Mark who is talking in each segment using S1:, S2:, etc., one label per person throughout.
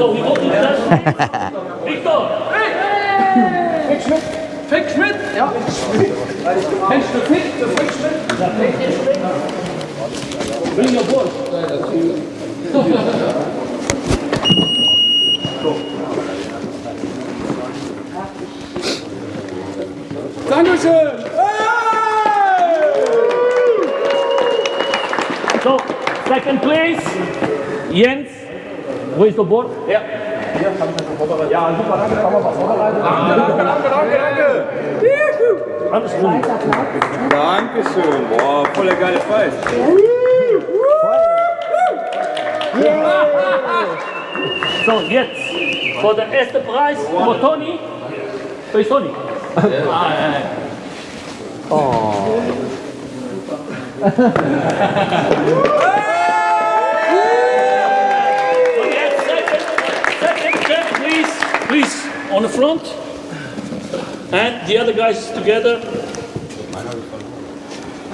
S1: So we go to the left. Victor!
S2: Fick Schmidt! Ja. Kennst du Fick? Der Fick Schmidt?
S1: Bring your board.
S2: Dankeschön!
S1: So, second place, Jens. Wo ist der Board?
S2: Ja. Hier, kann ich das vorbereiten? Ja, super, danke, kann man was vorbereiten? Danke!
S1: Alles gut.
S3: Dankeschön. Boah, voll der geile Preis.
S1: So, jetzt für den ersten Preis für Toni. Wo ist Toni? So jetzt second chair, please, on the front. And the other guys together.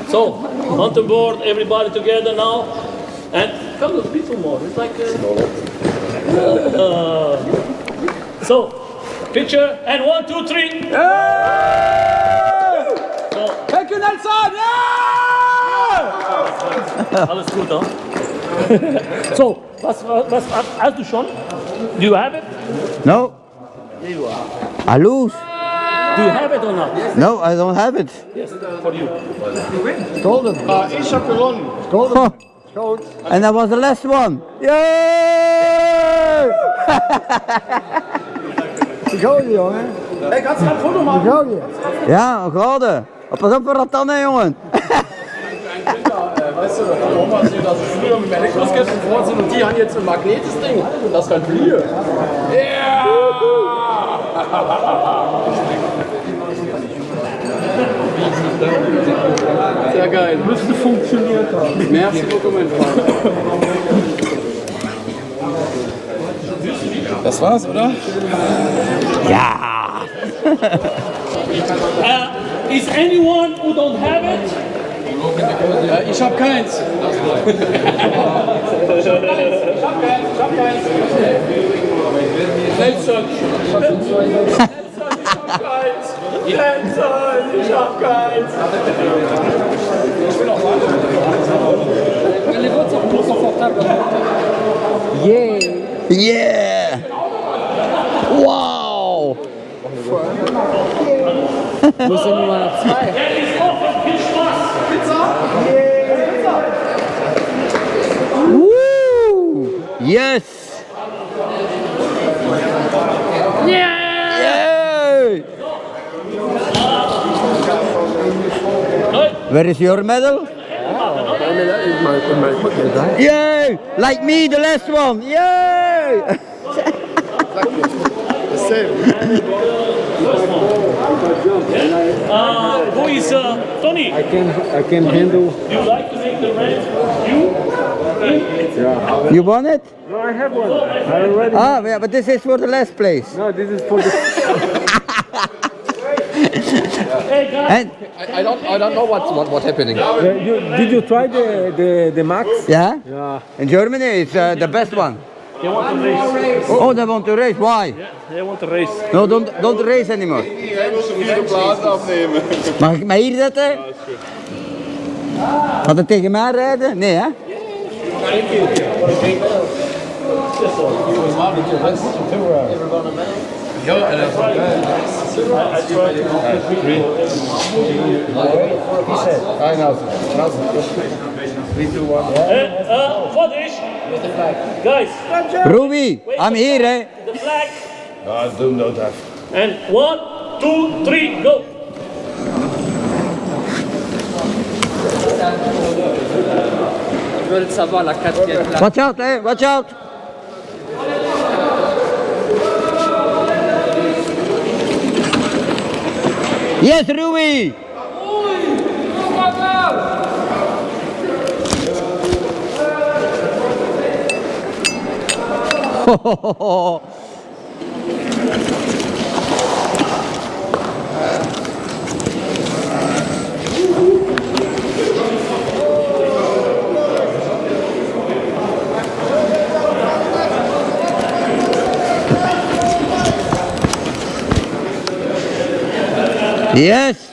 S1: So, on the board, everybody together now. And come a bit more. It's like so, picture and 1, 2, 3. So,
S2: Henke Nelson! Ja!
S1: alles gut, huh? So, was hast du schon? Do you have it?
S4: No,
S1: Here you are.
S4: I lose.
S1: Do you have it or not?
S4: No, I don't have it.
S1: Yes, for you.
S4: Golden.
S2: Ich hab gewonnen.
S4: Golden. And that was the last one. Yay! Gouden, jongen.
S2: Hey, kannst du ein Foto machen?
S4: Gouden. Ja, een gouden. Pas op voor dat dan, hè, jongen.
S2: Weißt du, die Oma sieht, dass es früher mit Elektroskepten vor sind und die haben jetzt ein magnetisches Ding. Das kann fliehen. Ja! Sehr geil.
S1: Müsste funktioniert haben.
S2: Merci beaucoup, mein Freund. Das war's, oder?
S4: Ja.
S1: Is anyone who don't have it?
S2: Ich hab keins. Nelson. Ich hab keins.
S4: Yeah. Yeah. Wow.
S2: Wo ist denn Nummer 2?
S1: Der ist offen, viel Spaß.
S4: Woo. Yes. Yay. Where is your medal? Yay! Like me, the last one. Yay!
S1: Who is Tony?
S5: I can handle.
S1: You like to make the red? You?
S4: You won it?
S5: No, I have one. I already.
S4: Ah, yeah, but this is for the last place.
S5: No, this is for the.
S1: Hey guys.
S4: And
S2: I don't know what's happening.
S5: Did you try the max?
S4: yeah,
S5: Yeah.
S4: in Germany it's the best one.
S1: They want to race.
S4: Oh, they want to race. Why?
S1: Yeah, they want to race.
S4: No, don't race anymore. Mag ik mij hier zetten? Gaat het tegen mij rijden? Nee, hè?
S1: For this, guys,
S4: Ruby, I'm here, hè?
S1: the flag.
S3: Ja, doe hem nooit af.
S1: And 1, 2, 3, go.
S2: Je veux savoir la quatrième place.
S4: Watch out, hè? Watch out. Yes, Ruby. Yes.